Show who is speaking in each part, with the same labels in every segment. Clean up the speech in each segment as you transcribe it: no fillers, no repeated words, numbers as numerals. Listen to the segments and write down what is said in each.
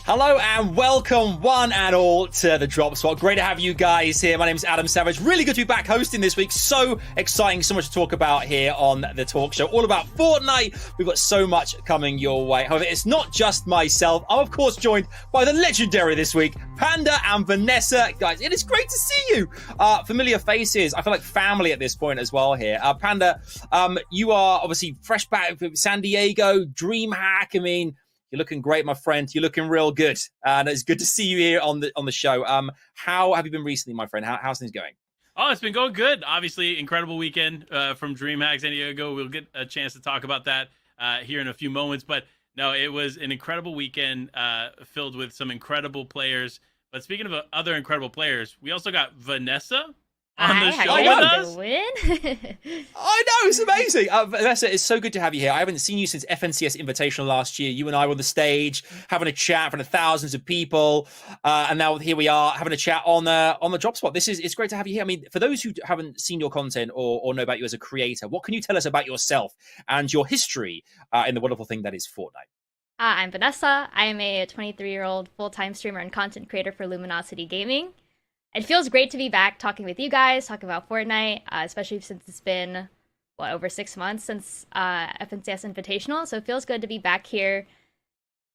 Speaker 1: Hello and welcome one and all to the Drop Spot. Great to have you guys here. My name is Adam Savage. Really good to be back hosting this week. So exciting, so much to talk about here on the talk show. All about Fortnite. We've got so much coming your way. However, it's not just myself. I'm of course joined by the legendary this week, Panda and Vanessa. Guys, it is great to see you. Familiar faces. I feel like family at this point as well here. Panda, you are obviously fresh back from San Diego, Dreamhack. I mean, you're looking great, my friend. You're looking real good. And it's good to see you here on the show. How have you been recently, my friend? How's things going?
Speaker 2: Oh, it's been going good. Obviously, incredible weekend from Dreamhack San Diego. We'll get a chance to talk about that here in a few moments. But no, it was an incredible weekend filled with some incredible players. But speaking of other incredible players, we also got Vanessa on the show with us.
Speaker 1: I know, it's amazing. Vanessa, it's so good to have you here. I haven't seen you since FNCS Invitational last year. You and I were on the stage having a chat in front of thousands of people, and now here we are having a chat on the Drop Spot. It's great to have you here. I mean, for those who haven't seen your content or know about you as a creator, what can you tell us about yourself and your history in the wonderful thing that is Fortnite?
Speaker 3: I'm Vanessa. I am a 23-year-old full-time streamer and content creator for Luminosity Gaming. It feels great to be back talking with you guys, talking about Fortnite, especially since it's been, over 6 months since FNCS Invitational. So it feels good to be back here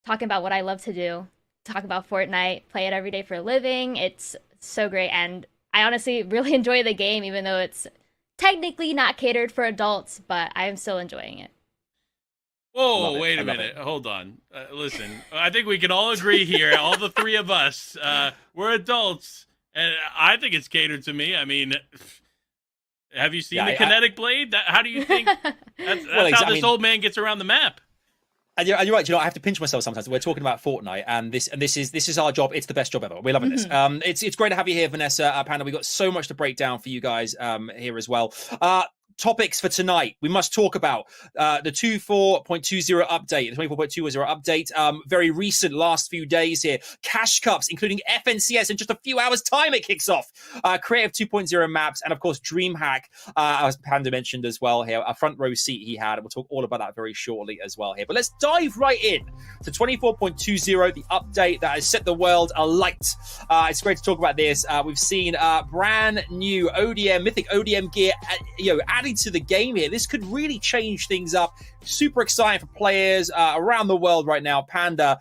Speaker 3: talking about what I love to do, talk about Fortnite, play it every day for a living. It's so great. And I honestly really enjoy the game, even though it's technically not catered for adults, but I'm still enjoying it.
Speaker 2: Whoa, wait a minute. Hold on. Listen, I think we can all agree here, all the three of us, we're adults. And I think it's catered to me. I mean, have you seen the kinetic blade? How do you think that's how this old man gets around the map?
Speaker 1: And you're right. You know, I have to pinch myself sometimes. We're talking about Fortnite, and this is our job. It's the best job ever. We're loving this. It's great to have you here, Vanessa, Panda. We've got so much to break down for you guys here as well. Topics for tonight. We must talk about the 24.20 update, the 24.20 update. Very recent, last few days here. Cash Cups, including FNCS in just a few hours' time, it kicks off. Creative 2.0 maps, and of course, Dreamhack, as Panda mentioned as well here, a front row seat he had. We'll talk all about that very shortly as well here. But let's dive right in to 24.20, the update that has set the world alight. It's great to talk about this. We've seen brand new ODM, Mythic ODM gear, added to the game here. This could really change things up. Super exciting for players around the world right now. Panda,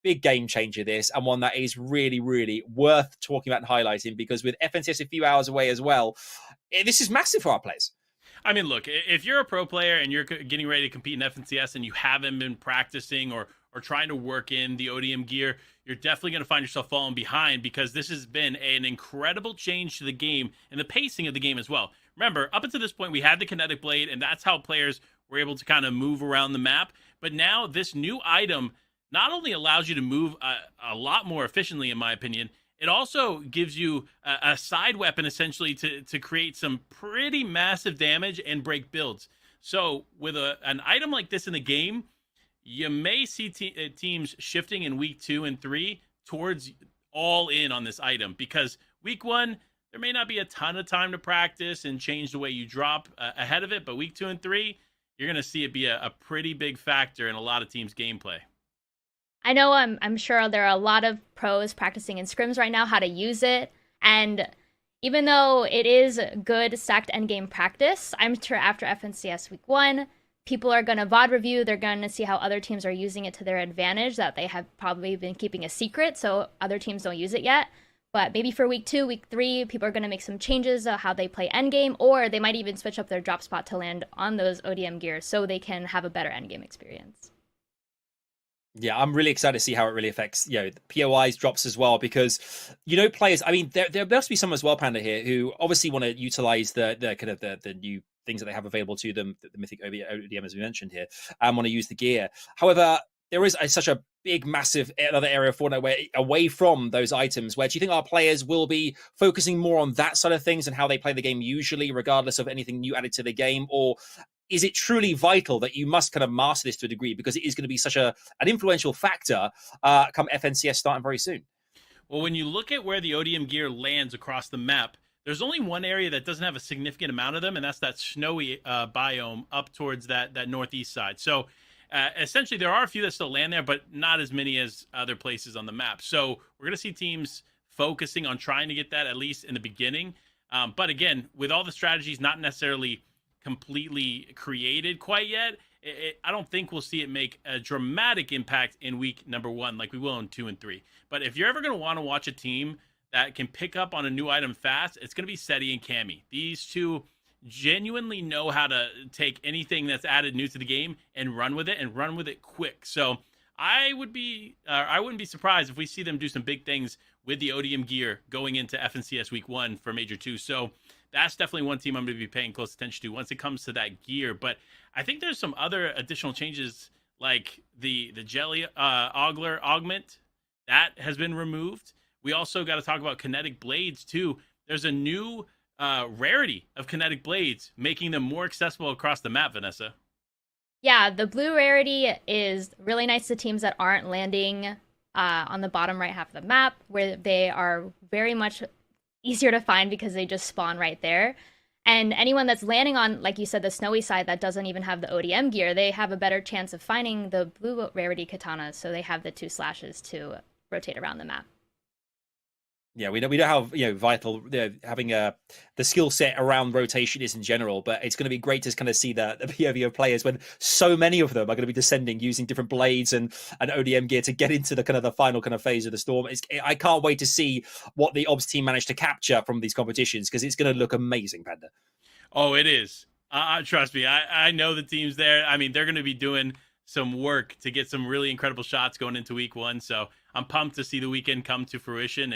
Speaker 1: big game changer this, and one that is really, really worth talking about and highlighting, because with FNCS a few hours away as well, this is massive for our players.
Speaker 2: I mean, look, if you're a pro player and you're getting ready to compete in FNCS and you haven't been practicing or trying to work in the ODM gear, you're definitely going to find yourself falling behind, because this has been an incredible change to the game and the pacing of the game as well. Remember, up until this point, we had the kinetic blade, and that's how players were able to kind of move around the map. But now this new item not only allows you to move a lot more efficiently, in my opinion, it also gives you a side weapon, essentially, to create some pretty massive damage and break builds. So with an item like this in the game, you may see teams shifting in week 2 and 3 towards all in on this item, because week 1, there may not be a ton of time to practice and change the way you drop ahead of it, but week 2 and 3, you're going to see it be a pretty big factor in a lot of teams' gameplay.
Speaker 3: I know I'm sure there are a lot of pros practicing in scrims right now how to use it, and even though it is good stacked endgame practice, I'm sure after FNCS week 1, people are going to VOD review, they're going to see how other teams are using it to their advantage that they have probably been keeping a secret, so other teams don't use it yet. But maybe for week 2, week 3, people are going to make some changes of how they play endgame, or they might even switch up their drop spot to land on those ODM gears so they can have a better endgame experience.
Speaker 1: Yeah, I'm really excited to see how it really affects, the POIs drops as well, because, players, I mean, there must be some as well, Panda, here, who obviously want to utilize the kind of the new things that they have available to them, the Mythic ODM, as we mentioned here, and want to use the gear. However, there is such a big, massive another area of Fortnite where, away from those items, where do you think our players will be focusing more on that side of things and how they play the game usually, regardless of anything new added to the game? Or is it truly vital that you must kind of master this to a degree, because it is going to be such an influential factor come FNCS starting very soon?
Speaker 2: Well, when you look at where the ODM gear lands across the map, there's only one area that doesn't have a significant amount of them, and that's that snowy biome up towards that northeast side. So essentially there are a few that still land there, but not as many as other places on the map. So we're going to see teams focusing on trying to get that at least in the beginning. But again, with all the strategies not necessarily completely created quite yet, I don't think we'll see it make a dramatic impact in week number 1 like we will in 2 and 3. But if you're ever going to want to watch a team that can pick up on a new item fast, it's going to be Seti and Cammy. These two genuinely know how to take anything that's added new to the game and run with it quick. So I wouldn't be surprised if we see them do some big things with the ODM gear going into FNCS week 1 for Major 2. So that's definitely one team I'm going to be paying close attention to once it comes to that gear. But I think there's some other additional changes, like the Jelly Ogler augment that has been removed. We also got to talk about kinetic blades too. There's a new rarity of kinetic blades, making them more accessible across the map, Vanessa.
Speaker 3: Yeah, the blue rarity is really nice to teams that aren't landing on the bottom right half of the map, where they are very much easier to find because they just spawn right there. And anyone that's landing on, like you said, the snowy side that doesn't even have the ODM gear, they have a better chance of finding the blue rarity katanas, so they have the 2 slashes to rotate around the map.
Speaker 1: Yeah, we know how vital having the skill set around rotation is in general, but it's going to be great to kind of see the POV of players when so many of them are going to be descending using different blades and ODM gear to get into the kind of the final kind of phase of the storm. I can't wait to see what the OBS team managed to capture from these competitions, because it's going to look amazing, Panda.
Speaker 2: Oh, it is. Trust me, I know the teams there. I mean, they're going to be doing some work to get some really incredible shots going into week 1. So I'm pumped to see the weekend come to fruition.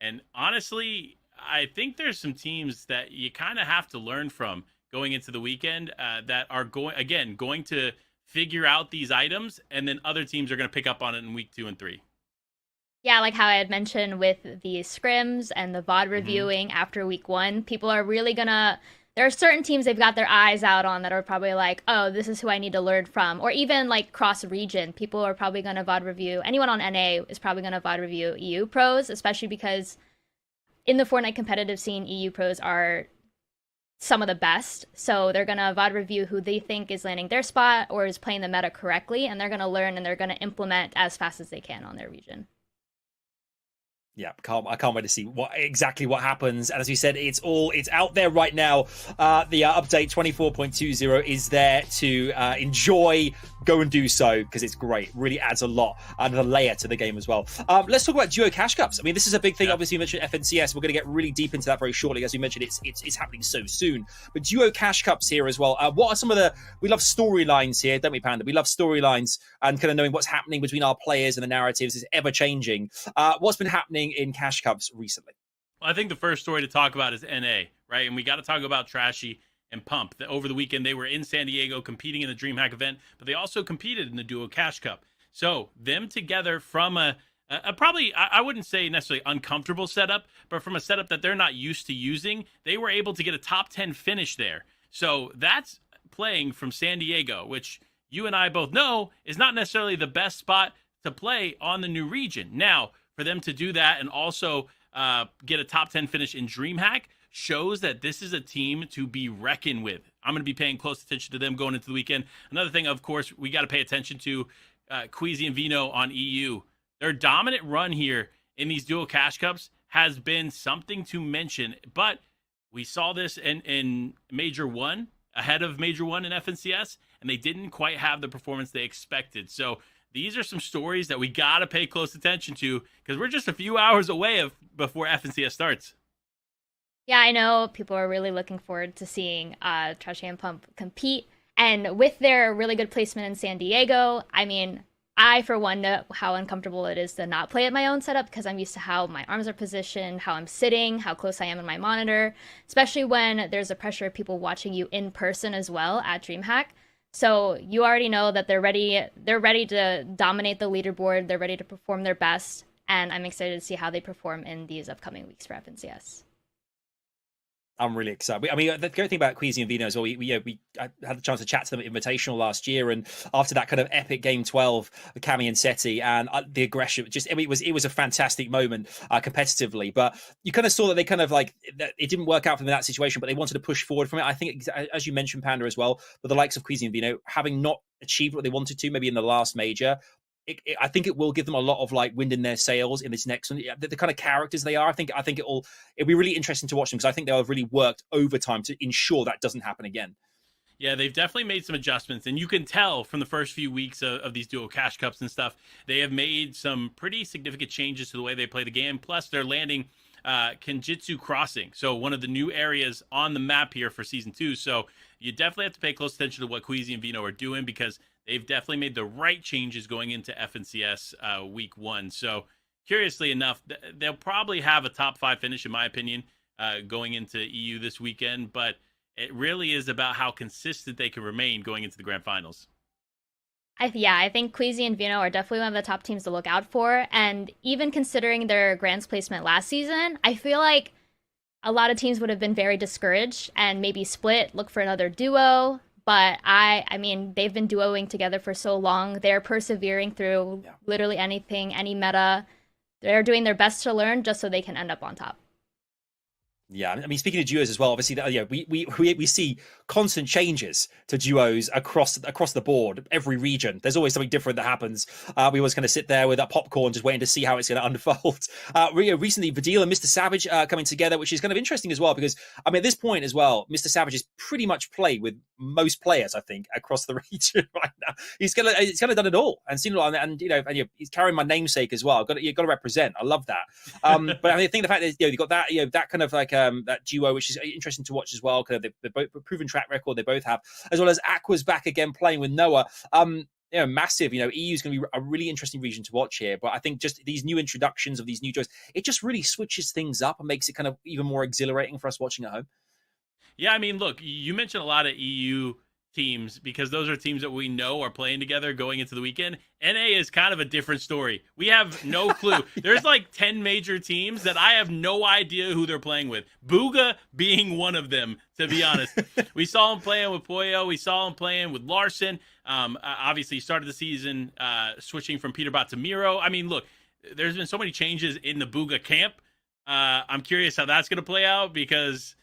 Speaker 2: And honestly, I think there's some teams that you kind of have to learn from going into the weekend that are going to figure out these items, and then other teams are going to pick up on it in week 2 and 3.
Speaker 3: Yeah, like how I had mentioned with the scrims and the VOD reviewing after week 1, people are really gonna... There are certain teams they've got their eyes out on that are probably like, oh, this is who I need to learn from. Or even like cross-region, people are probably going to VOD review. Anyone on NA is probably going to VOD review EU pros, especially because in the Fortnite competitive scene, EU pros are some of the best. So they're going to VOD review who they think is landing their spot or is playing the meta correctly. And they're going to learn and they're going to implement as fast as they can on their region.
Speaker 1: Yeah, I can't wait to see exactly what happens. And as we said, it's out there right now. The update 24.20 is there to enjoy. Go and do so, because it's great. Really adds a lot, another layer to the game as well. Let's talk about duo cash cups. I mean, this is a big thing. Yeah. Obviously, you mentioned FNCS. We're going to get really deep into that very shortly. As we mentioned, it's happening so soon. But duo cash cups here as well. What are some of we love storylines here, don't we, Panda? We love storylines and kind of knowing what's happening between our players, and the narratives is ever changing. What's been happening in cash cups recently?
Speaker 2: Well, I think the first story to talk about is NA, right? And we got to talk about Trashy and Pump. Over the weekend, they were in San Diego competing in the Dreamhack event, but they also competed in the Duo Cash Cup. So them together from a probably, I wouldn't say necessarily uncomfortable setup, but from a setup that they're not used to using, they were able to get a top 10 finish there. So that's playing from San Diego, which you and I both know is not necessarily the best spot to play on the new region. Now, for them to do that and also get a top 10 finish in Dreamhack shows that this is a team to be reckoned with. I'm going to be paying close attention to them going into the weekend. Another thing, of course, we got to pay attention to Queasy and Vino on EU. Their dominant run here in these dual cash cups has been something to mention, but we saw this in Major 1, ahead of Major 1 in FNCS, and they didn't quite have the performance they expected. So these are some stories that we got to pay close attention to, because we're just a few hours away before FNCS starts.
Speaker 3: Yeah, I know people are really looking forward to seeing Trashy and Pump compete. And with their really good placement in San Diego, I mean, I, for one, know how uncomfortable it is to not play at my own setup, because I'm used to how my arms are positioned, how I'm sitting, how close I am in my monitor, especially when there's the pressure of people watching you in person as well at Dreamhack. So you already know that they're ready to dominate the leaderboard, they're ready to perform their best, and I'm excited to see how they perform in these upcoming weeks for FNCS.
Speaker 1: I'm really excited. I mean, the great thing about Queasy and Vino as well, I had the chance to chat to them at Invitational last year, and after that kind of epic Game 12, Cami and Seti, and the aggression, it was a fantastic moment competitively. But you kind of saw that they kind of like it didn't work out for them in that situation, but they wanted to push forward from it. I think, as you mentioned, Panda as well, but the likes of Queasy and Vino having not achieved what they wanted to, maybe in the last major. I think it will give them a lot of like wind in their sails in this next one. The kind of characters they are, I think it'll be really interesting to watch them, because I think they'll have really worked overtime to ensure that doesn't happen again.
Speaker 2: Yeah, they've definitely made some adjustments, and you can tell from the first few weeks of these duo cash cups and stuff, they have made some pretty significant changes to the way they play the game. Plus, they're landing Kenjutsu Crossing, so one of the new areas on the map here for Season 2. So you definitely have to pay close attention to what Queasy and Vino are doing, because they've definitely made the right changes going into FNCS Week 1. So curiously enough, they'll probably have a top 5 finish, in my opinion, going into EU this weekend. But it really is about how consistent they can remain going into the grand finals.
Speaker 3: I think Queasy and Vino are definitely one of the top teams to look out for. And even considering their Grands placement last season, I feel like a lot of teams would have been very discouraged and maybe split, look for another duo. But I mean, they've been duoing together for so long. They're persevering through literally anything, any meta. They're doing their best to learn just so they can end up on top.
Speaker 1: Yeah, I mean, speaking of duos as well, obviously, we see constant changes to duos across the board, every region. There's always something different that happens. We always kind of sit there with that popcorn, just waiting to see how it's going to unfold. Recently, Vidil and Mr. Savage coming together, which is kind of interesting as well, because I mean, at this point as well, Mr. Savage is pretty much played with most players, I think, across the region right now. He's kind of done it all and seen it all, and he's carrying my namesake as well. You've got to represent. I love that. But I mean, I think the fact that you've got that that kind of like that duo, which is interesting to watch as well. Kind of they're both proven track record they both have, as well as Aqua's back again playing with Noah. Massive. EU is going to be a really interesting region to watch here. But I think just these new introductions of these new duos, it just really switches things up and makes it kind of even more exhilarating for us watching at home.
Speaker 2: Yeah, I mean, look, you mentioned a lot of EU teams because those are teams that we know are playing together going into the weekend. NA is kind of a different story. We have no clue. There's like 10 major teams that I have no idea who they're playing with. Booga being one of them, to be honest. We saw him playing with Poyo. We saw him playing with Larson. Obviously, he started the season switching from Peterbot to Miro. I mean, look, there's been so many changes in the Booga camp. I'm curious how that's going to play out because,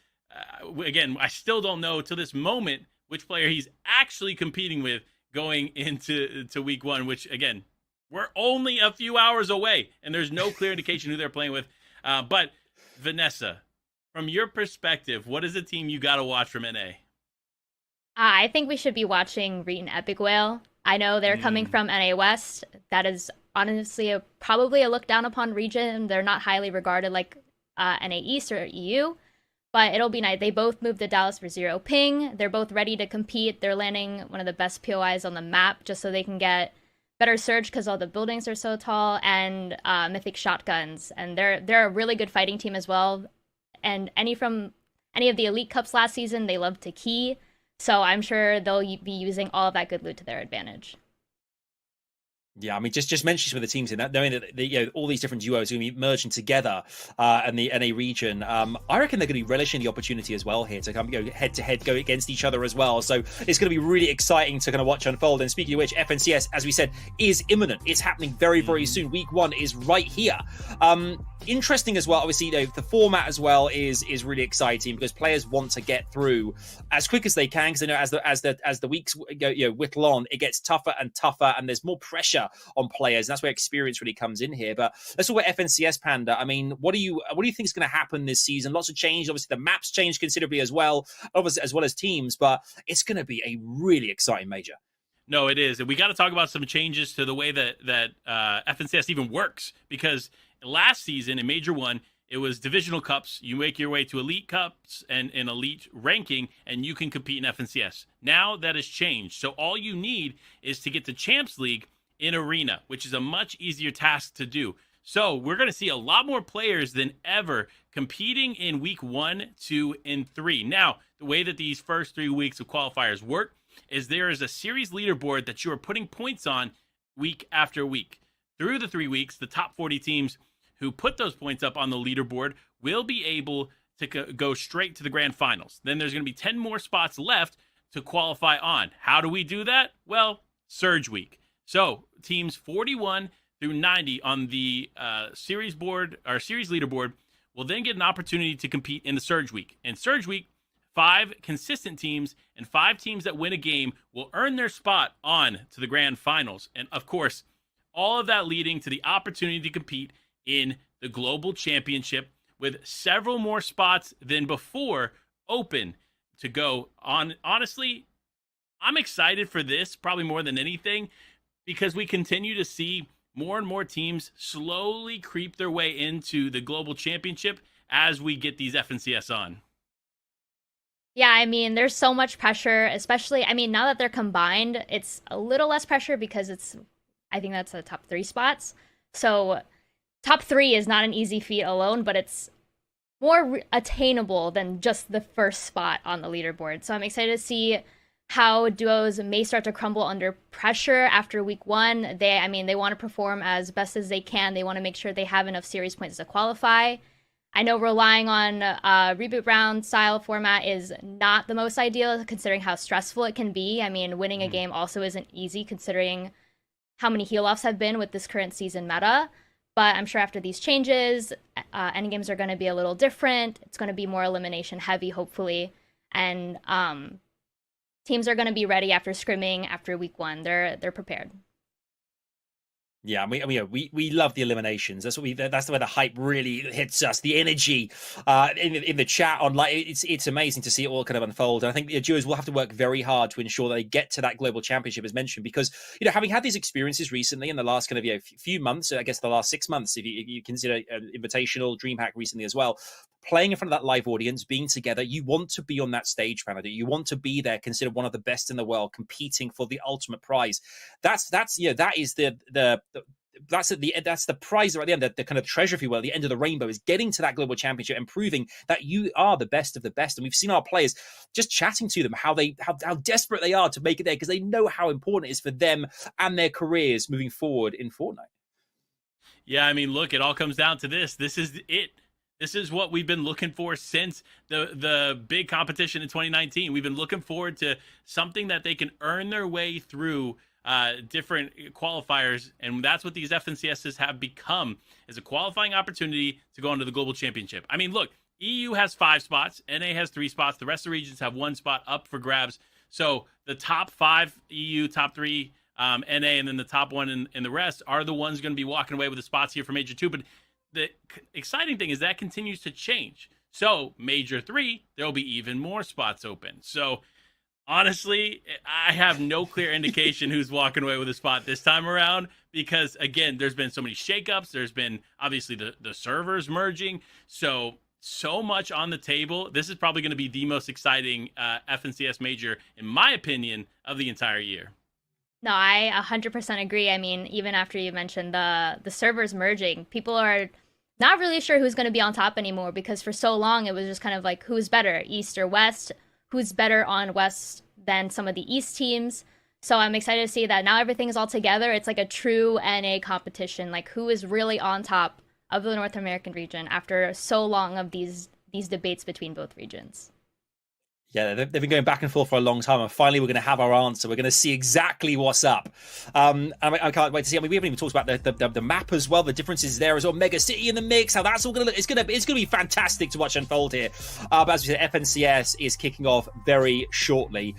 Speaker 2: again, I still don't know to this moment which player he's actually competing with going into week 1, which, again, we're only a few hours away, and there's no clear indication who they're playing with. But, Vanessa, from your perspective, what is a team you got to watch from NA?
Speaker 3: I think we should be watching Reeton Epic Whale. I know they're coming from NA West. That is honestly probably a look down upon region. They're not highly regarded like NA East or EU. But it'll be nice. They both moved to Dallas for 0 ping. They're both ready to compete. They're landing one of the best POIs on the map just so they can get better surge because all the buildings are so tall, and mythic shotguns. And they're a really good fighting team as well. And from any of the Elite Cups last season, they love to key. So I'm sure they'll be using all of that good loot to their advantage.
Speaker 1: Yeah, I mean, just mention some of the teams in that, knowing that all these different duos are going to be merging together in the NA region. I reckon they're going to be relishing the opportunity as well here to come head to head, go against each other as well. So it's going to be really exciting to kind of watch unfold. And speaking of which, FNCS, as we said, is imminent. It's happening very, very soon. Week 1 is right here. Interesting as well. Obviously, the format as well is really exciting because players want to get through as quick as they can, because as the weeks go whittle on, it gets tougher and tougher, and there's more pressure on players, and that's where experience really comes in here. But let's talk about FNCS, Panda. I mean, what do you think is going to happen this season? Lots of change. Obviously, the maps changed considerably as well, obviously, as well as teams. But it's going to be a really exciting major.
Speaker 2: No, it is, and we got to talk about some changes to the way that FNCS even works, because last season in Major 1, it was divisional cups. You make your way to elite cups and an elite ranking, and you can compete in FNCS. Now that has changed. So all you need is to get to Champs League in Arena, which is a much easier task to do. So we're going to see a lot more players than ever competing in week 1, 2, and 3. Now, the way that these first 3 weeks of qualifiers work is there is a series leaderboard that you are putting points on week after week. Through the 3 weeks, the top 40 teams who put those points up on the leaderboard will be able to go straight to the grand finals. Then there's going to be 10 more spots left to qualify on. How do we do that? Well, Surge Week. So teams 41 through 90 on the series board or series leaderboard will then get an opportunity to compete in the Surge Week. In Surge Week, 5 consistent teams and 5 teams that win a game will earn their spot on to the grand finals. And of course, all of that leading to the opportunity to compete in the Global Championship, with several more spots than before open to go on. Honestly, I'm excited for this probably more than anything, because we continue to see more and more teams slowly creep their way into the Global Championship as we get these FNCS on.
Speaker 3: Yeah, I mean, there's so much pressure, especially, I mean, now that they're combined, it's a little less pressure because I think that's the top 3 spots. So top 3 is not an easy feat alone, but it's more attainable than just the first spot on the leaderboard. So I'm excited to see how duos may start to crumble under pressure after week 1. They want to perform as best as they can. They want to make sure they have enough series points to qualify. I know relying on reboot round style format is not the most ideal, considering how stressful it can be. I mean, winning a game also isn't easy, considering how many heal-offs have been with this current season meta. But I'm sure after these changes, endgames are going to be a little different. It's going to be more elimination heavy, hopefully. And teams are going to be ready after scrimming after week 1. They're prepared.
Speaker 1: Yeah, we love the eliminations. That's where the hype really hits us. The energy in the chat online, it's amazing to see it all kind of unfold. And I think the duos will have to work very hard to ensure they get to that global championship, as mentioned, because having had these experiences recently in the last kind of few months, I guess the last 6 months, if you consider Invitational, Dreamhack recently as well. Playing in front of that live audience, being together, you want to be on that stage, Canada. You want to be there, considered one of the best in the world, competing for the ultimate prize. That's that's the prize at the end, the kind of treasure, if you will, at the end of the rainbow, is getting to that global championship and proving that you are the best of the best. And we've seen our players just chatting to them how desperate they are to make it there, because they know how important it is for them and their careers moving forward in Fortnite.
Speaker 2: Yeah, I mean, look, it all comes down to this. This is it. This is what we've been looking for since the big competition in 2019. We've been looking forward to something that they can earn their way through different qualifiers, and that's what these FNCSs have become, is a qualifying opportunity to go into the Global Championship. I mean, look, EU has 5 spots, NA has 3 spots, the rest of the regions have 1 spot up for grabs. So the top 5 EU, top 3 NA, and then the top 1 in the rest are the ones going to be walking away with the spots here for Major 2. But the exciting thing is that continues to change. So Major 3, there'll be even more spots open. So honestly, I have no clear indication who's walking away with a spot this time around, because again, there's been so many shakeups. There's been obviously the servers merging. So much on the table. This is probably going to be the most exciting FNCS major, in my opinion, of the entire year.
Speaker 3: No, I 100% agree. I mean, even after you mentioned the servers merging, people are not really sure who's going to be on top anymore, because for so long it was just kind of like, who's better, East or West? Who's better on West than some of the East teams? So I'm excited to see that now everything's all together. It's like a true NA competition, like who is really on top of the North American region after so long of these debates between both regions.
Speaker 1: Yeah, they've been going back and forth for a long time, and finally we're going to have our answer. We're going to see exactly what's up. I can't wait to see. I mean, we haven't even talked about the map as well. The differences there as well. Mega City in the mix. How that's all going to look. It's going to be fantastic to watch unfold here. But as we said, FNCS is kicking off very shortly.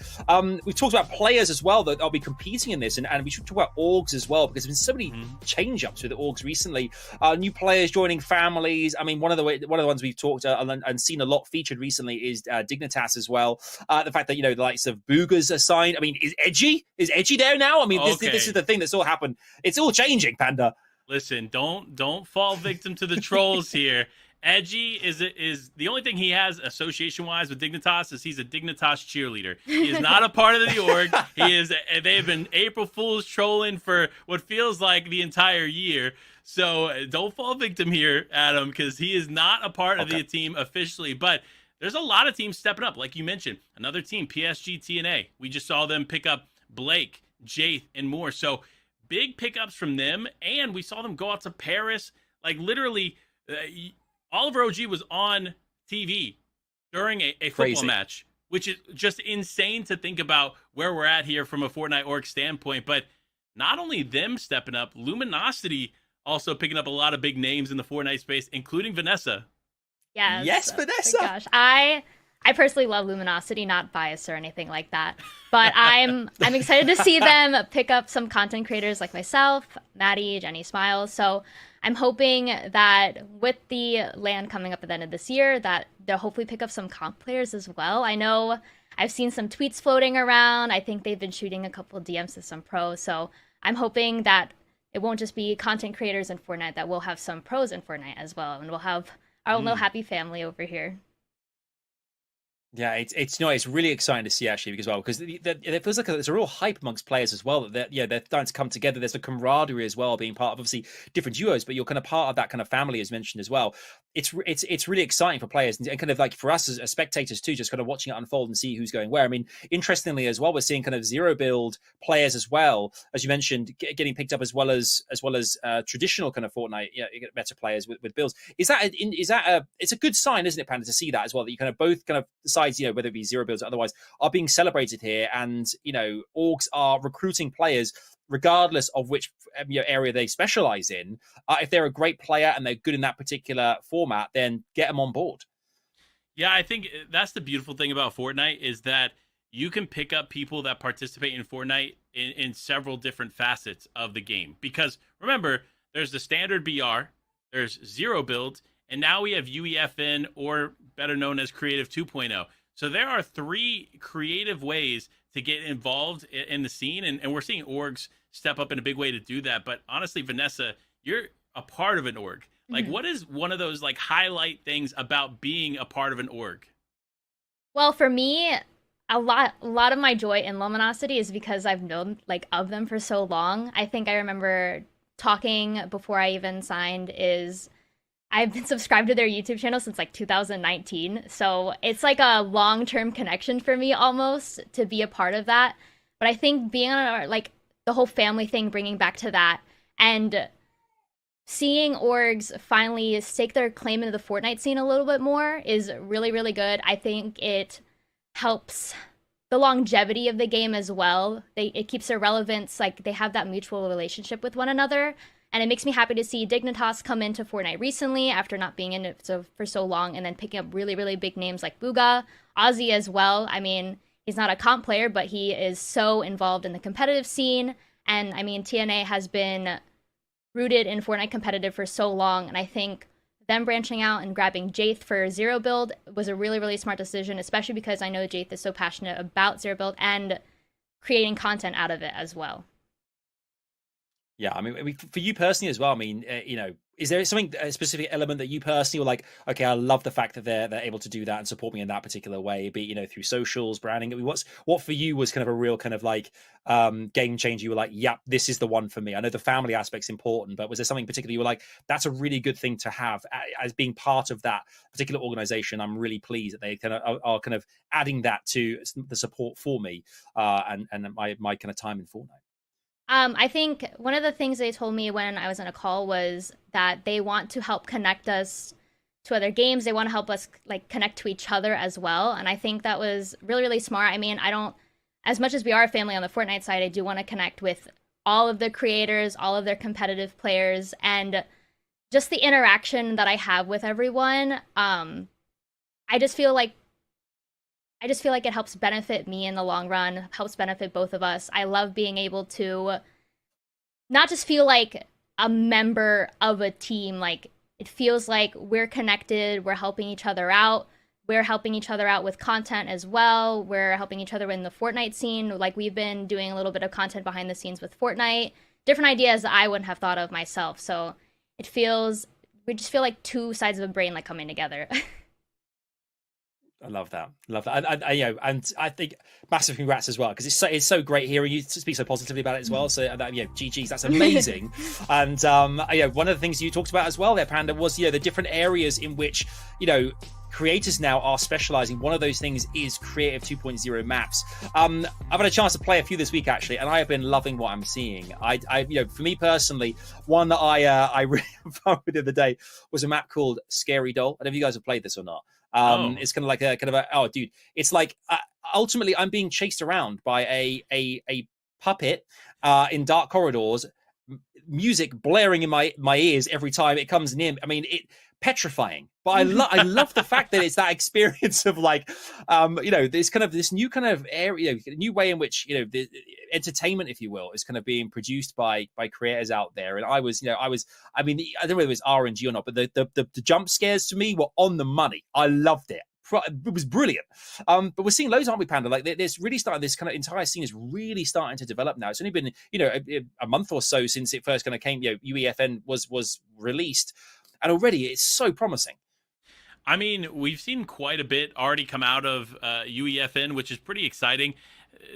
Speaker 1: We've talked about players as well that will be competing in this, and we should talk about orgs as well, because there's been so many change-ups with the orgs recently. New players joining families. I mean, one of the ones we've talked and seen a lot featured recently is Dignitas as well. The fact that the likes of Boogers are signed. I mean, is Edgy there now? I mean, this is the thing that's all happened. It's all changing, Panda.
Speaker 2: Listen, don't fall victim to the trolls here. Edgy is the only thing he has association wise with Dignitas is he's a Dignitas cheerleader. He is not a part of the org. They've been April Fools trolling for what feels like the entire year. So don't fall victim here, Adam, because he is not a part of the team officially. But there's a lot of teams stepping up. Like you mentioned, another team, PSG TNA. We just saw them pick up Blake, Jaith, and more. So big pickups from them. And we saw them go out to Paris. Like literally, Oliver OG was on TV during a football
Speaker 1: Crazy.
Speaker 2: match, which is just insane to think about where we're at here from a Fortnite org standpoint. But not only them stepping up, Luminosity also picking up a lot of big names in the Fortnite space, including Vanessa.
Speaker 1: Yes, Vanessa.
Speaker 3: Oh gosh, I personally love Luminosity, not biased or anything like that. But I'm excited to see them pick up some content creators like myself, Maddie, Jenny Smiles. So I'm hoping that with the LAN coming up at the end of this year, that they'll hopefully pick up some comp players as well. I know I've seen some tweets floating around. I think they've been shooting a couple of DMs to some pros. So I'm hoping that it won't just be content creators in Fortnite, that we'll have some pros in Fortnite as well. And we'll have our little happy family over here.
Speaker 1: Yeah, it's really exciting to see actually because it feels like there's a real hype amongst players as well that they're starting to come together. There's a camaraderie as well, being part of obviously different duos, but you're kind of part of that kind of family as mentioned as well. It's really exciting for players and kind of like for us as spectators too, just kind of watching it unfold and see who's going where. I mean, interestingly as well, we're seeing kind of zero build players as well, as you mentioned, getting picked up as well as traditional kind of Fortnite, you get better players with builds. It's a good sign, isn't it, Panda, to see that as well, that you kind of both kind of sides, whether it be zero builds or otherwise, are being celebrated here, and orgs are recruiting players regardless of which area they specialize in. If they're a great player and they're good in that particular format, then get them on board.
Speaker 2: Yeah, I think that's the beautiful thing about Fortnite, is that you can pick up people that participate in Fortnite in several different facets of the game. Because remember, there's the standard BR, there's zero build, and now we have UEFN, or better known as Creative 2.0. So there are 3 creative ways to get involved in the scene, and we're seeing orgs step up in a big way to do that. But honestly, Vanessa, you're a part of an org. Like, what is one of those like highlight things about being a part of an org?
Speaker 3: Well, for me, a lot of my joy in Luminosity is because I've known of them for so long. I think I remember talking before I even signed is I've been subscribed to their YouTube channel since 2019. So it's like a long-term connection for me almost to be a part of that. But I think being on the whole family thing, bringing back to that, and seeing orgs finally stake their claim into the Fortnite scene a little bit more is really, really good. I think it helps the longevity of the game as well. It keeps their relevance, they have that mutual relationship with one another. And it makes me happy to see Dignitas come into Fortnite recently after not being in it for so long, and then picking up really, really big names like Booga, Ozzy as well. I mean, he's not a comp player, but he is so involved in the competitive scene. And I mean, TNA has been rooted in Fortnite competitive for so long, and I think them branching out and grabbing Jaith for zero build was a really, really smart decision, especially because I know Jaith is so passionate about zero build and creating content out of it as well.
Speaker 1: Yeah, I mean, for you personally as well, I mean, is there something, a specific element that you personally were like, okay, I love the fact that they're able to do that and support me in that particular way, be it, through socials, branding? I mean, what for you was kind of a real kind of game changer? You were like, yeah, this is the one for me. I know the family aspect's important, but was there something particular you were like, that's a really good thing to have as being part of that particular organization? I'm really pleased that they kind of are kind of adding that to the support for me and my kind of time in Fortnite.
Speaker 3: I think one of the things they told me when I was on a call was that they want to help connect us to other games. They want to help us connect to each other as well. And I think that was really, really smart. I mean, as much as we are a family on the Fortnite side, I do want to connect with all of the creators, all of their competitive players, and just the interaction that I have with everyone. I just feel like it helps benefit me in the long run, helps benefit both of us. I love being able to not just feel like a member of a team. It feels like we're connected, we're helping each other out. We're helping each other out with content as well. We're helping each other in the Fortnite scene. We've been doing a little bit of content behind the scenes with Fortnite. Different ideas that I wouldn't have thought of myself. So we just feel like two sides of a brain coming together.
Speaker 1: I love that. And I think massive congrats as well, because it's so great hearing you speak so positively about it as well. So GG's, that's amazing. And one of the things you talked about as well there, Panda, was the different areas in which creators now are specializing. One of those things is Creative 2.0 maps. I've had a chance to play a few this week actually, and I have been loving what I'm seeing. I for me personally, one that I really found with the other day was a map called Scary Doll. I don't know if you guys have played this or not.
Speaker 2: Oh.
Speaker 1: It's kind of like a oh, dude, it's like ultimately I'm being chased around by a puppet in dark corridors, music blaring in my ears every time it comes near. I mean, it petrifying. But I love the fact that it's that experience of like, this new kind of area, new way in which the entertainment, if you will, is kind of being produced by creators out there. And I mean, I don't know whether it was RNG or not, but the jump scares to me were on the money. I loved it. It was brilliant. But we're seeing loads, aren't we, Panda? Like there's really starting, this kind of entire scene is really starting to develop now. It's only been a month or so since it first kind of came. UEFN was released, and already it's so promising.
Speaker 2: I mean, we've seen quite a bit already come out of UEFN, which is pretty exciting.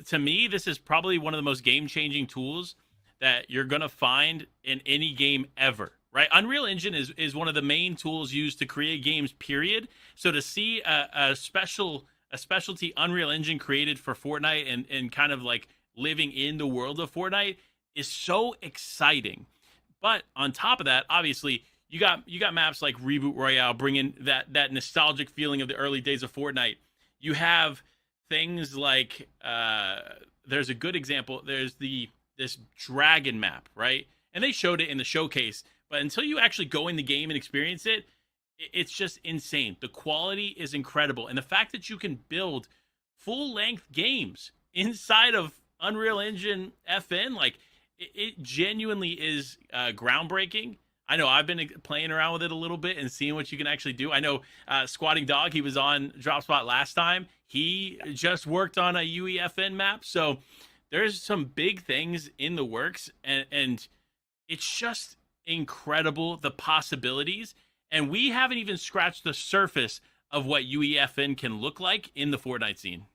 Speaker 2: To me, this is probably one of the most game-changing tools that you're going to find in any game ever, right? Unreal Engine is one of the main tools used to create games, period. So to see a specialty Unreal Engine created for Fortnite and kind of like living in the world of Fortnite is so exciting. But on top of that, obviously, you got maps like Reboot Royale, bringing that nostalgic feeling of the early days of Fortnite. You have things like there's a good example. There's this dragon map, right? And they showed it in the showcase, but until you actually go in the game and experience it, it's just insane. The quality is incredible, and the fact that you can build full-length games inside of Unreal Engine FN, like it genuinely is groundbreaking. I know I've been playing around with it a little bit and seeing what you can actually do. I know Squatting Dog, he was on DropSpot last time. He just worked on a UEFN map. So there's some big things in the works, and it's just incredible, the possibilities. And we haven't even scratched the surface of what UEFN can look like in the Fortnite scene.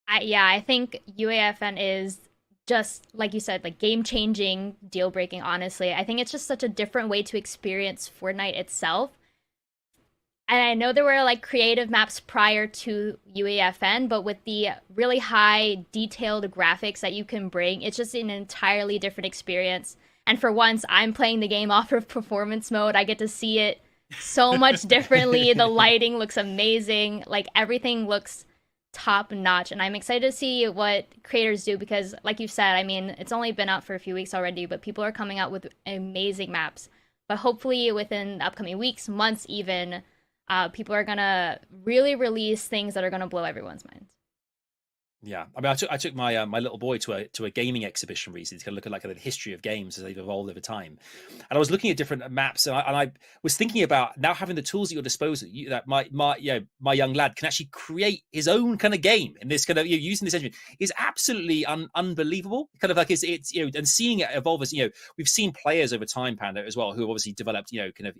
Speaker 3: I think UEFN is just, like you said, like game-changing, deal-breaking, honestly. I think it's just such a different way to experience Fortnite itself. And I know there were like creative maps prior to UEFN, but with the really high detailed graphics that you can bring, it's just an entirely different experience. And for once, I'm playing the game off of performance mode. I get to see it so much differently. The lighting looks amazing. Like everything looks top notch, and I'm excited to see what creators do, because like you said, I mean, it's only been out for a few weeks already, but people are coming out with amazing maps. But hopefully within the upcoming weeks, months even, people are gonna really release things that are gonna blow everyone's minds.
Speaker 1: Yeah, I mean, I took my my little boy to a gaming exhibition recently to look at like the history of games as they've evolved over time, and I was looking at different maps, and I was thinking about now having the tools at your disposal, that my young lad can actually create his own kind of game, and this kind of using this engine is absolutely unbelievable. Kind of like it's and seeing it evolve as we've seen players over time, Panda, as well, who have obviously developed kind of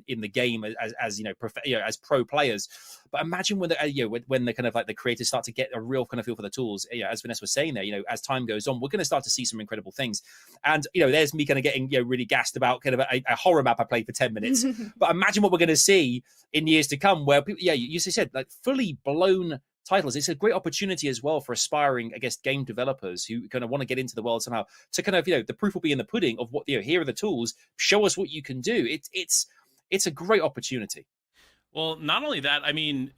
Speaker 1: in the game as as pro players. But imagine when when the kind of like the creators start to get a real kind of feel for the tools. As Vanessa was saying there, as time goes on, we're going to start to see some incredible things. And there's me kind of getting really gassed about kind of a horror map I played for 10 minutes. But imagine what we're going to see in years to come, where people, you said, like fully blown titles. It's a great opportunity as well for aspiring, I guess, game developers who kind of want to get into the world somehow to kind of the proof will be in the pudding of what here are the tools. Show us what you can do. It's a great opportunity.
Speaker 2: Well, not only that, I mean,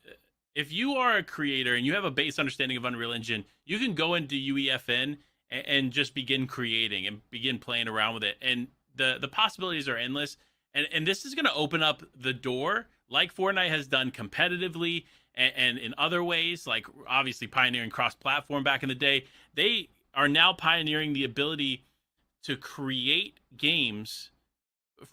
Speaker 2: if you are a creator and you have a base understanding of Unreal Engine, you can go into UEFN and just begin creating and begin playing around with it. And the possibilities are endless. And this is going to open up the door, like Fortnite has done competitively and in other ways, like obviously pioneering cross-platform back in the day. They are now pioneering the ability to create games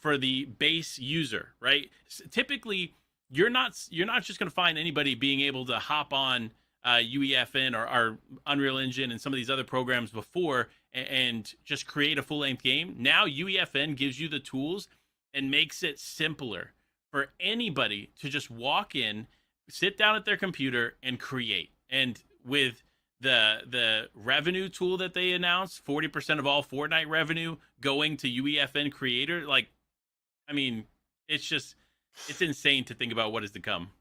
Speaker 2: for the base user, right? Typically, you're not just going to find anybody being able to hop on UEFN or Unreal Engine and some of these other programs before and just create a full-length game. Now UEFN gives you the tools and makes it simpler for anybody to just walk in, sit down at their computer, and create. And with the revenue tool that they announced, 40% of all Fortnite revenue going to UEFN creator, like, I mean, it's insane to think about what is to come.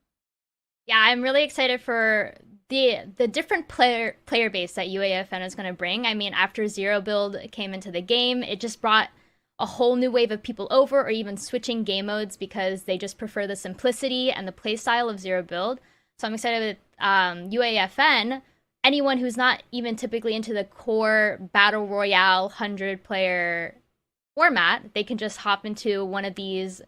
Speaker 3: Yeah, I'm really excited for the different player base that UEFN is going to bring. I mean, after Zero Build came into the game, it just brought a whole new wave of people over or even switching game modes because they just prefer the simplicity and the playstyle of Zero Build. So I'm excited with UEFN. Anyone who's not even typically into the core Battle Royale 100-player format, they can just hop into one of these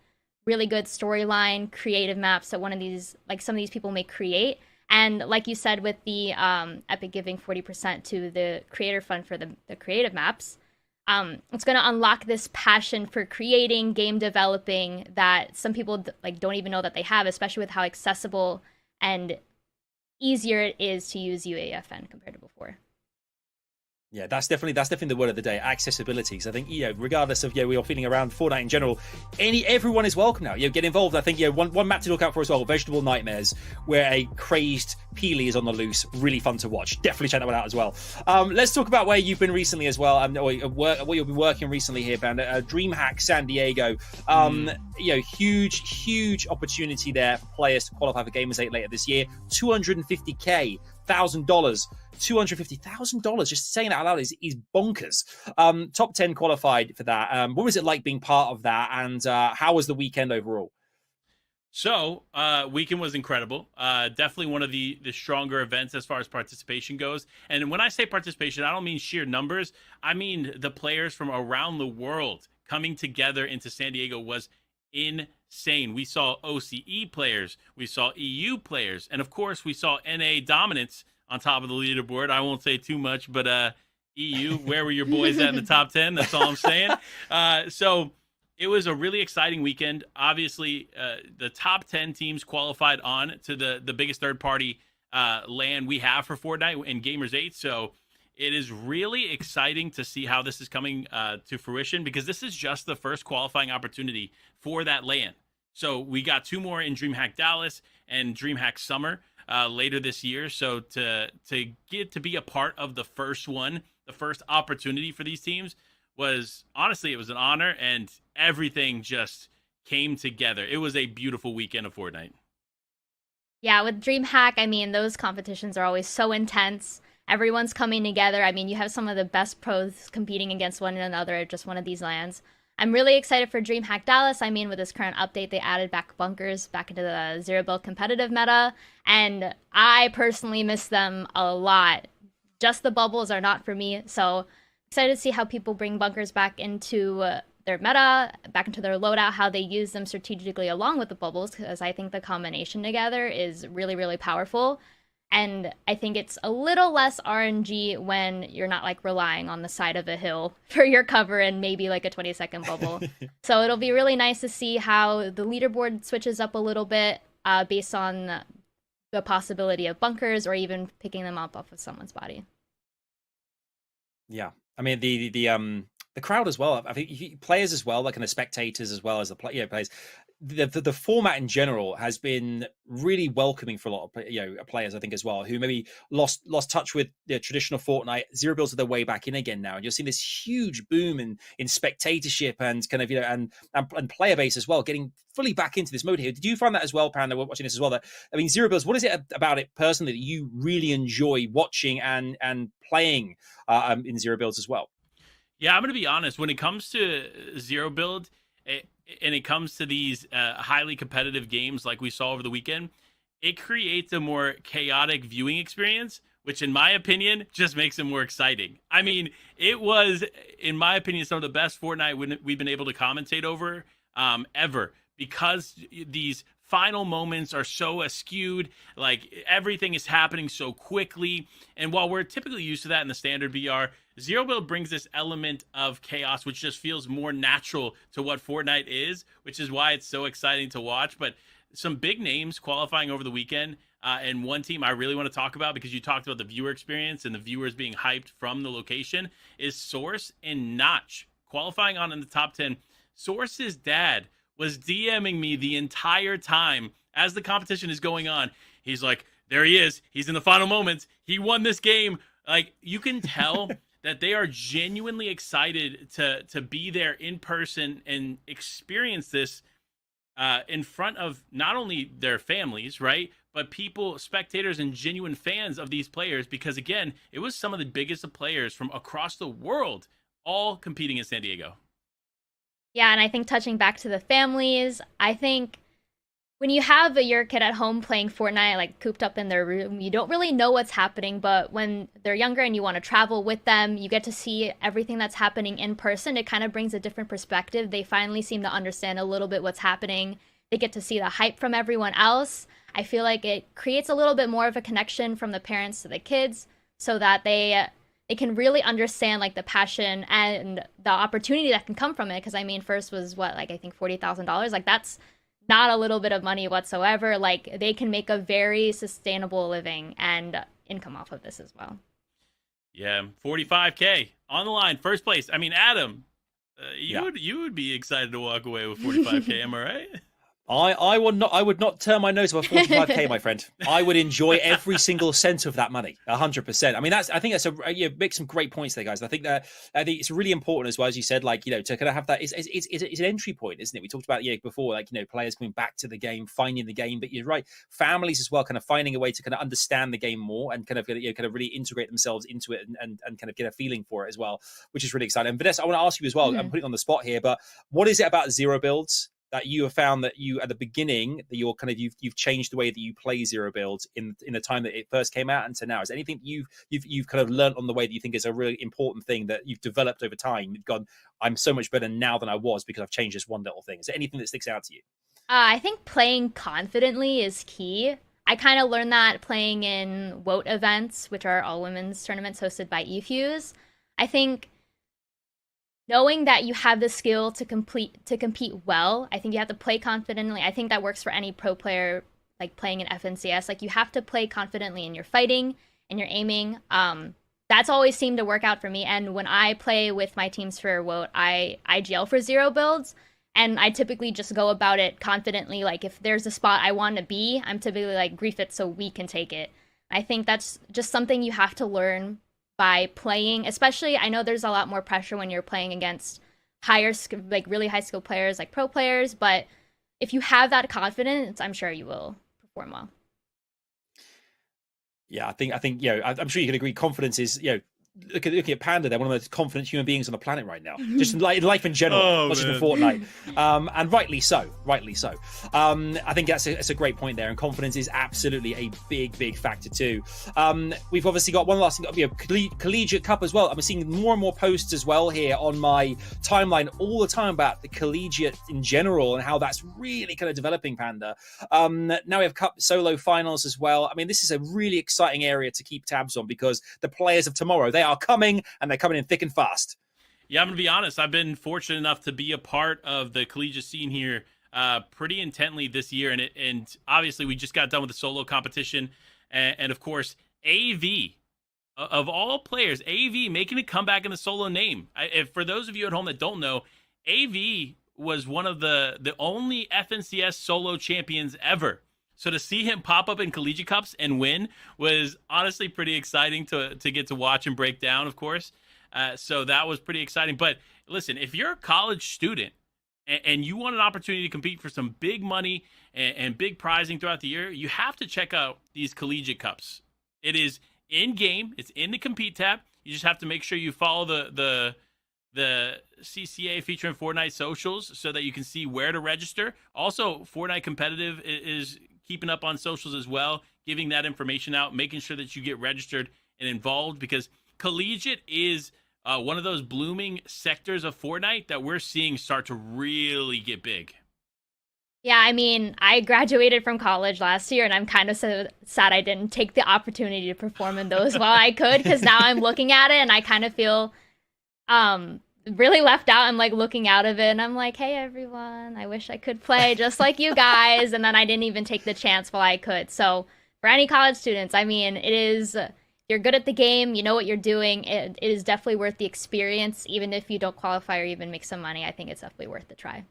Speaker 3: really good storyline creative maps that one of these, like some of these people may create. And like you said, with the Epic giving 40% to the creator fund for the creative maps, it's going to unlock this passion for creating, game developing that some people like don't even know that they have, especially with how accessible and easier it is to use UEFN compared to before.
Speaker 1: Yeah, that's definitely the word of the day, accessibility. Because I think, regardless of, we are feeling around Fortnite in general, everyone is welcome now. Get involved. I think, one map to look out for as well, Vegetable Nightmares, where a crazed Peely is on the loose. Really fun to watch. Definitely check that one out as well. Let's talk about where you've been recently as well, what you've been working recently here, Bandit. Dreamhack San Diego. Huge opportunity there for players to qualify for Gamers 8 later this year. $250,000. $250,000, just saying that out loud is bonkers. Top 10 qualified for that. What was it like being part of that, and how was the weekend overall?
Speaker 2: So, weekend was incredible. Definitely one of the stronger events as far as participation goes. And when I say participation, I don't mean sheer numbers. I mean the players from around the world coming together into San Diego was insane. We saw OCE players, we saw EU players, and of course we saw NA dominance on top of the leaderboard. I won't say too much, but EU, where were your boys at in the top 10? That's all I'm saying. So it was a really exciting weekend. Obviously, the top 10 teams qualified on to the biggest third-party LAN we have for Fortnite in Gamers 8. So it is really exciting to see how this is coming to fruition, because this is just the first qualifying opportunity for that LAN. So we got 2 more in Dreamhack Dallas and Dreamhack Summer later this year. So to get to be a part of the first one, the first opportunity for these teams, was honestly, it was an honor, and everything just came together. It was a beautiful weekend of Fortnite.
Speaker 3: Yeah, with Dreamhack, I mean, those competitions are always so intense. Everyone's coming together. I mean, you have some of the best pros competing against one another at just one of these lands. I'm really excited for Dreamhack Dallas. I mean, with this current update, they added back bunkers back into the Zero Build competitive meta, and I personally miss them a lot. Just the bubbles are not for me, so excited to see how people bring bunkers back into their meta, back into their loadout, how they use them strategically along with the bubbles, because I think the combination together is really, really powerful. And I think it's a little less RNG when you're not like relying on the side of a hill for your cover and maybe like a 20-second bubble. So it'll be really nice to see how the leaderboard switches up a little bit based on the possibility of bunkers or even picking them up off of someone's body.
Speaker 1: Yeah, I mean the crowd as well. I think players as well, like kind of spectators as well as the players. The format in general has been really welcoming for a lot of players, I think, as well, who maybe lost touch with the traditional Fortnite. Zero Builds are their way back in again now, and you're seeing this huge boom in spectatorship and kind of and player base as well, getting fully back into this mode here. Did you find that as well, Panda, watching this as well? That, I mean, Zero Builds, what is it about it personally that you really enjoy watching and playing in Zero Builds as well?
Speaker 2: Yeah, I'm going to be honest. When it comes to Zero Build, and it comes to these highly competitive games like we saw over the weekend, it creates a more chaotic viewing experience, which in my opinion just makes it more exciting. I mean, it was, in my opinion, some of the best Fortnite we've been able to commentate over ever, because these final moments are so askewed, like everything is happening so quickly. And while we're typically used to that in the standard VR, Zero Build brings this element of chaos, which just feels more natural to what Fortnite is, which is why it's so exciting to watch. But some big names qualifying over the weekend, and one team I really want to talk about, because you talked about the viewer experience and the viewers being hyped from the location, is Source and Notch qualifying on in the top 10. Source's dad was DMing me the entire time as the competition is going on. He's like, there he is. He's in the final moments. He won this game. Like, you can tell that they are genuinely excited to be there in person and experience this in front of not only their families, right, but people, spectators, and genuine fans of these players, because, again, it was some of the biggest players from across the world all competing in San Diego.
Speaker 3: Yeah, and I think touching back to the families, I think when you have your kid at home playing Fortnite, like cooped up in their room, you don't really know what's happening. But when they're younger and you want to travel with them, you get to see everything that's happening in person. It kind of brings a different perspective. They finally seem to understand a little bit what's happening. They get to see the hype from everyone else. I feel like it creates a little bit more of a connection from the parents to the kids so that they can really understand like the passion and the opportunity that can come from it. Because I mean, first was what, like I think $40,000. Like that's not a little bit of money whatsoever. Like they can make a very sustainable living and income off of this as well.
Speaker 2: Yeah, 45K on the line, first place. I mean, Adam, you would be excited to walk away with 45K. Am I right?
Speaker 1: I would not turn my nose up a 45K, my friend. I would enjoy every single cent of that money, 100%. I mean, I think that's you make some great points there, guys. I think it's really important as well, as you said, like, to kind of have that. It's an entry point, isn't it? We talked about before, like, players coming back to the game, finding the game, but you're right, families as well, kind of finding a way to kind of understand the game more and kind of kind of really integrate themselves into it and kind of get a feeling for it as well, which is really exciting. And Vanessa, I want to ask you as well. I'm putting on the spot here, but what is it about zero builds that you have found that you at the beginning that you're kind of you've changed the way that you play zero builds in the time that it first came out and to now? Is there anything you've kind of learned on the way that you think is a really important thing that you've developed over time? You've gone, I'm so much better now than I was because I've changed this one little thing. Is there anything that sticks out to you?
Speaker 3: I think playing confidently is key. I kind of learned that playing in WOT events, which are all women's tournaments hosted by eFuse. I think knowing that you have the skill to compete well, I think you have to play confidently. I think that works for any pro player, like playing in FNCS. Like you have to play confidently in your fighting and your aiming. That's always seemed to work out for me. And when I play with my teams for WOT, I GL for zero builds, and I typically just go about it confidently. Like if there's a spot I want to be, I'm typically like grief it so we can take it. I think that's just something you have to learn by playing, especially I know there's a lot more pressure when you're playing against like really high skill players, like pro players, but if you have that confidence, I'm sure you will perform well.
Speaker 1: Yeah, I think I'm sure you can agree. Confidence is looking at Panda, they're one of the most confident human beings on the planet right now, just in life in general, not just in Fortnite, and rightly so. I think that's a great point there, and confidence is absolutely a big factor too. We've obviously got one last thing, Collegiate Cup as well. I'm seeing more and more posts as well here on my timeline all the time about the Collegiate in general and how that's really kind of developing, Panda. Now we have Cup solo finals as well. I mean, this is a really exciting area to keep tabs on because the players of tomorrow, they are coming, and they're coming in thick and fast.
Speaker 2: Yeah, I'm going to be honest. I've been fortunate enough to be a part of the collegiate scene here pretty intently this year. And obviously, we just got done with the solo competition. And of course, AV, of all players, AV making a comeback in the solo name. For those of you at home that don't know, AV was one of the only FNCS solo champions ever. So to see him pop up in Collegiate Cups and win was honestly pretty exciting to get to watch and break down, of course. So that was pretty exciting. But listen, if you're a college student and you want an opportunity to compete for some big money and big prizing throughout the year, you have to check out these Collegiate Cups. It is in-game. It's in the Compete tab. You just have to make sure you follow the CCA featuring Fortnite socials so that you can see where to register. Also, Fortnite Competitive is keeping up on socials as well, giving that information out, making sure that you get registered and involved, because Collegiate is one of those blooming sectors of Fortnite that we're seeing start to really get big.
Speaker 3: Yeah, I mean, I graduated from college last year, and I'm kind of so sad I didn't take the opportunity to perform in those while I could, because now I'm looking at it, and I kind of feel really left out. I'm like looking out of it, and I'm like, hey everyone, I wish I could play just like you guys. And then I didn't even take the chance while I could. So for any college students, I mean, you're good at the game, you know what you're doing, it is definitely worth the experience. Even if you don't qualify or even make some money, I think it's definitely worth the try.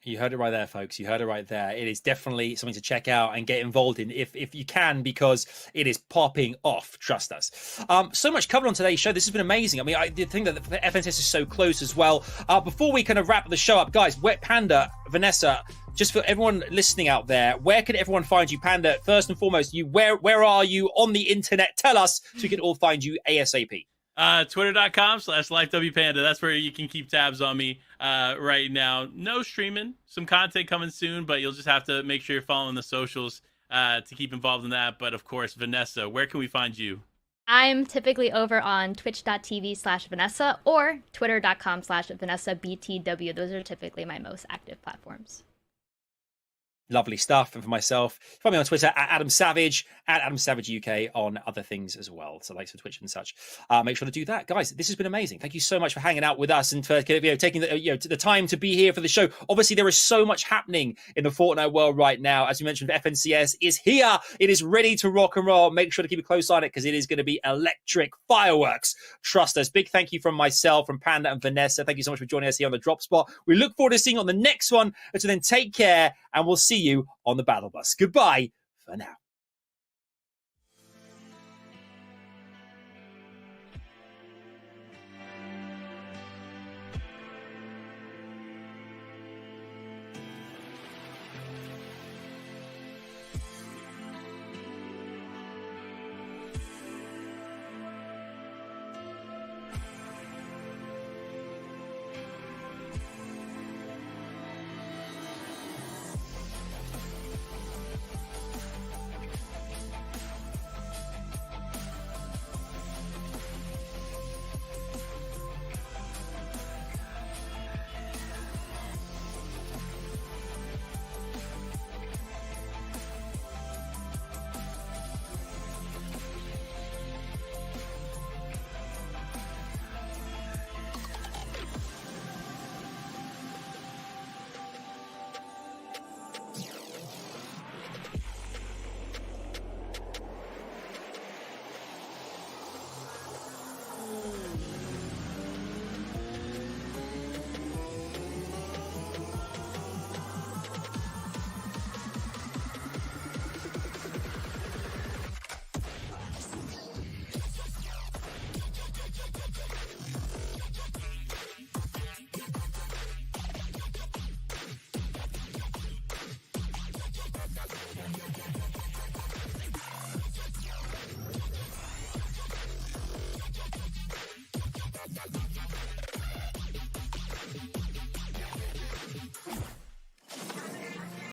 Speaker 1: You heard it right there, folks. You heard it right there. It is definitely something to check out and get involved in if you can, because it is popping off. Trust us. So much covered on today's show. This has been amazing. I mean, the thing that the FNCS is so close as well. Before we kind of wrap the show up, guys, Wet Panda, Vanessa, just for everyone listening out there, where can everyone find you? Panda, first and foremost, where are you on the internet? Tell us so we can all find you ASAP.
Speaker 2: Twitter.com/LifeWPanda. That's where you can keep tabs on me right now. No streaming, some content coming soon, but you'll just have to make sure you're following the socials to keep involved in that. But of course, Vanessa, where can we find you?
Speaker 3: I'm typically over on twitch.tv/Vanessa or twitter.com/VanessaBTW. Those are typically my most active platforms.
Speaker 1: Lovely stuff. And for myself, find me on Twitter at Adam Savage, at Adam Savage UK on other things as well. So like Twitch and such. Make sure to do that, guys. This has been amazing. Thank you so much for hanging out with us and for taking the time to be here for the show. Obviously, there is so much happening in the Fortnite world right now. As we mentioned, FNCS is here. It is ready to rock and roll. Make sure to keep a close eye on it because it is going to be electric fireworks. Trust us. Big thank you from myself, from Panda and Vanessa. Thank you so much for joining us here on the Drop Spot. We look forward to seeing you on the next one. Until then, take care and we'll see you on the battle bus. Goodbye for now.